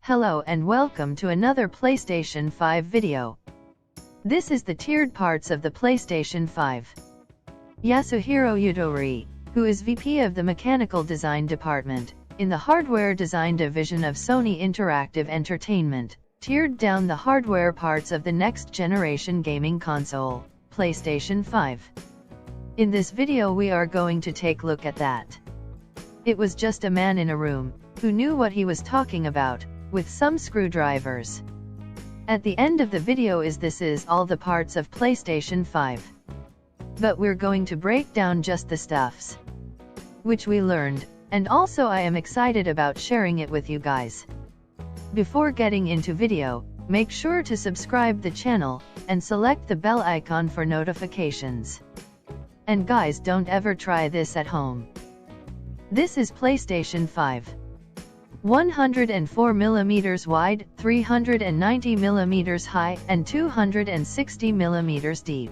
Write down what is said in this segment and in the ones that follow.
Hello and welcome to another PlayStation 5 video. This is the tiered parts of the PlayStation 5. Yasuhiro Yudori, who is VP of the Mechanical Design Department, in the Hardware Design Division of Sony Interactive Entertainment, tiered down the hardware parts of the next-generation gaming console, PlayStation 5. In this video we are going to take a look at that. It was just a man in a room, who knew what he was talking about, with some screwdrivers. At the end of the video this is all the parts of PlayStation 5. But we're going to break down just the stuffs which we learned, and also I am excited about sharing it with you guys. Before getting into video, make sure to subscribe the channel, and select the bell icon for notifications. And guys, don't ever try this at home. This is PlayStation 5. 104mm wide, 390mm high, and 260mm deep.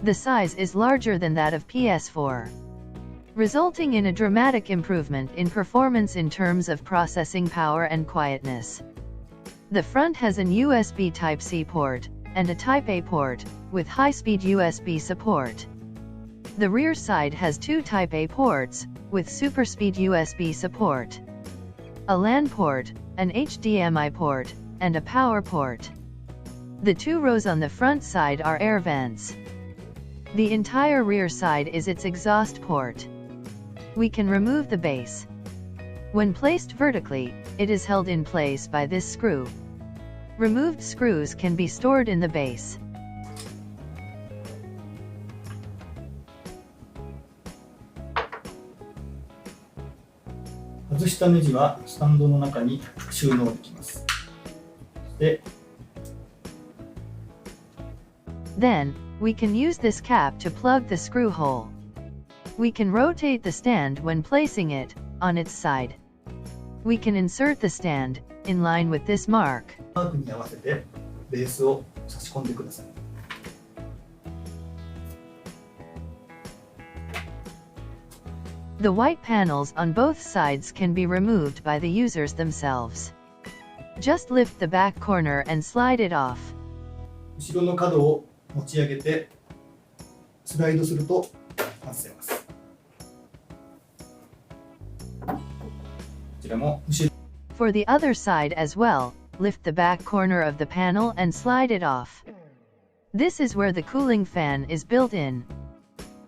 The size is larger than that of PS4, resulting in a dramatic improvement in performance in terms of processing power and quietness. The front has an USB Type-C port, and a Type-A port, with high-speed USB support. The rear side has two Type-A ports, with super-speed USB support, a LAN port, an HDMI port, and a power port. The two rows on the front side are air vents. The entire rear side is its exhaust port. We can remove the base. When placed vertically, it is held in place by this screw. Removed screws can be stored in the base. 外したネジはスタンドの中に収納できます。で、 Then, we can use this cap to plug the screw hole. We can rotate the stand when placing it on its side. We can insert the stand in line with this mark. マークに合わせてベースを差し込んでください。 The white panels on both sides can be removed by the users themselves. Just lift the back corner and slide it off. 後ろの角を持ち上げてスライドすると外せます。こちらも後ろ For the other side as well, lift the back corner of the panel and slide it off. This is where the cooling fan is built in.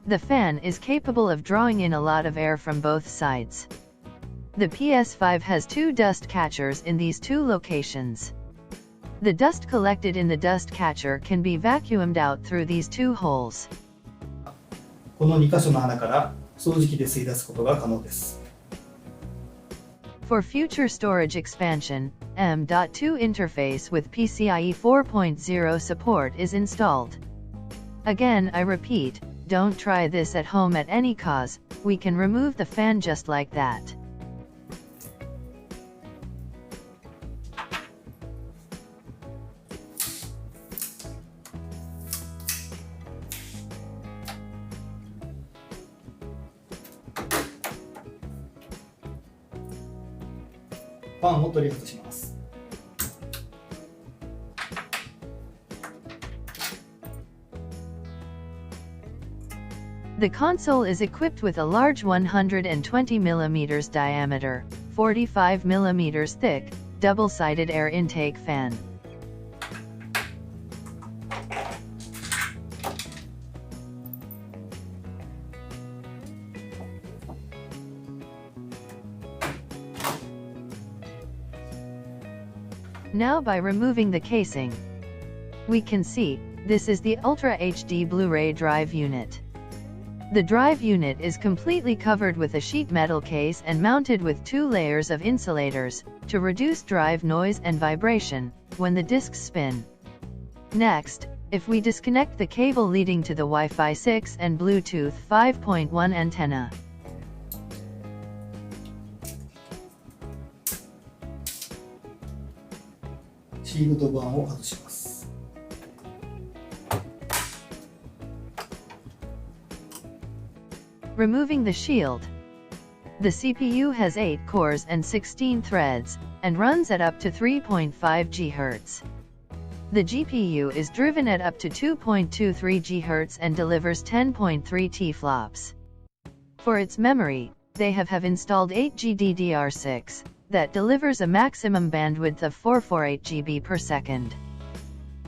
The fan is capable of drawing in a lot of air from both sides. The PS5 has two dust catchers in these two locations. The dust collected in the dust catcher can be vacuumed out through these two holes. この2箇所の穴から掃除機で吸い出すことが可能です。 For future storage expansion, M.2 interface with PCIe 4.0 support is installed. Again, I repeat, don't try this at home at any cost. We can remove the fan just like that.ファンを取り外します。 The console is equipped with a large 120mm diameter, 45mm thick, double-sided air intake fan. Now by removing the casing, we can see, this is the Ultra HD Blu-ray drive unit. The drive unit is completely covered with a sheet metal case and mounted with two layers of insulators, to reduce drive noise and vibration, when the discs spin. Next, if we disconnect the cable leading to the Wi-Fi 6 and Bluetooth 5.1 antenna, Shield 板を外します。 Removing the shield. The CPU has 8 cores and 16 threads, and runs at up to 3.5 GHz. The GPU is driven at up to 2.23 GHz and delivers 10.3 teraflops. For its memory, they have installed 8GB DDR6, that delivers a maximum bandwidth of 448 GB per second.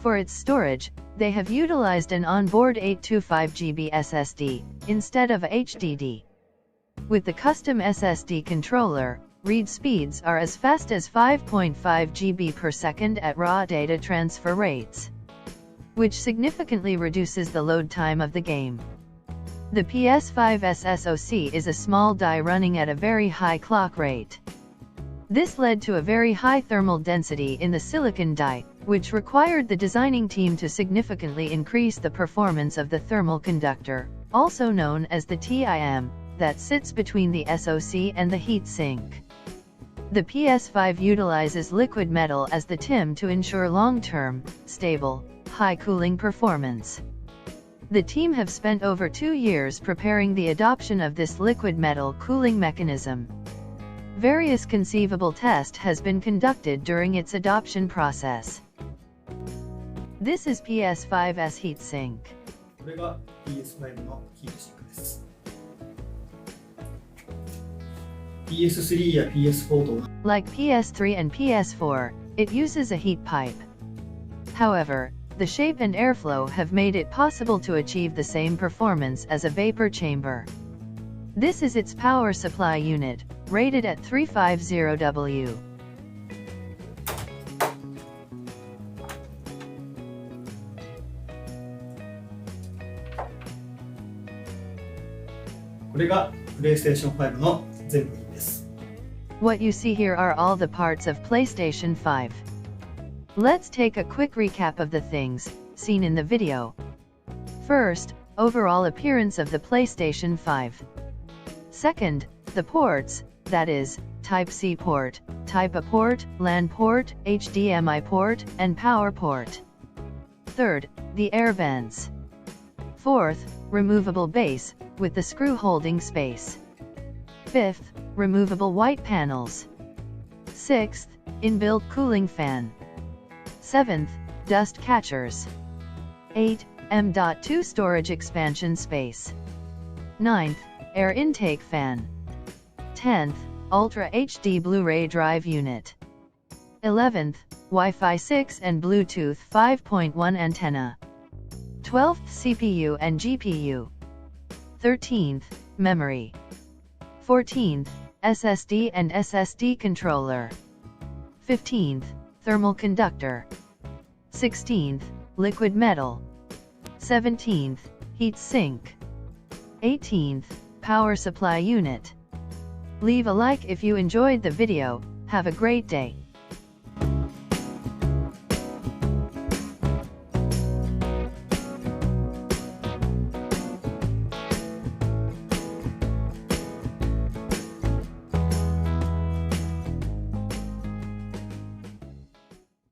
For its storage, they have utilized an onboard 825 GB SSD, instead of a HDD. With the custom SSD controller, read speeds are as fast as 5.5 GB per second at raw data transfer rates, which significantly reduces the load time of the game. The PS5's SoC is a small die running at a very high clock rate. This led to a very high thermal density in the silicon die, which required the designing team to significantly increase the performance of the thermal conductor, also known as the TIM, that sits between the SoC and the heatsink. The PS5 utilizes liquid metal as the TIM to ensure long-term, stable, high cooling performance. The team have spent over 2 years preparing the adoption of this liquid metal cooling mechanism. Various conceivable tests has been conducted during its adoption process. This is PS5's heatsink. これが PS5 のヒートシンクです。PS3 や PS4 と Like PS3 and PS4, it uses a heat pipe. However, the shape and airflow have made it possible to achieve the same performance as a vapor chamber. This is its power supply unit, rated at 350W. PlayStation 5の全部です。 What you see here are all the parts of PlayStation 5. Let's take a quick recap of the things seen in the video. First, overall appearance of the PlayStation 5. Second, the ports, that is, Type-C port, Type-A port, LAN port, HDMI port, and power port. Third, the air vents. Fourth, removable base, with the screw holding space. Fifth, removable white panels. Sixth, inbuilt cooling fan. Seventh, dust catchers. 8, M.2 storage expansion space. 9th, air intake fan. 10th, Ultra HD Blu-ray drive unit. 11th, Wi-Fi 6 and Bluetooth 5.1 antenna. 12th, CPU and GPU. 13th, memory. 14th, SSD and SSD controller. 15th, thermal conductor. 16th, liquid metal. 17th, heat sink. 18th, power supply unit. Leave a like if you enjoyed the video. Have a great day.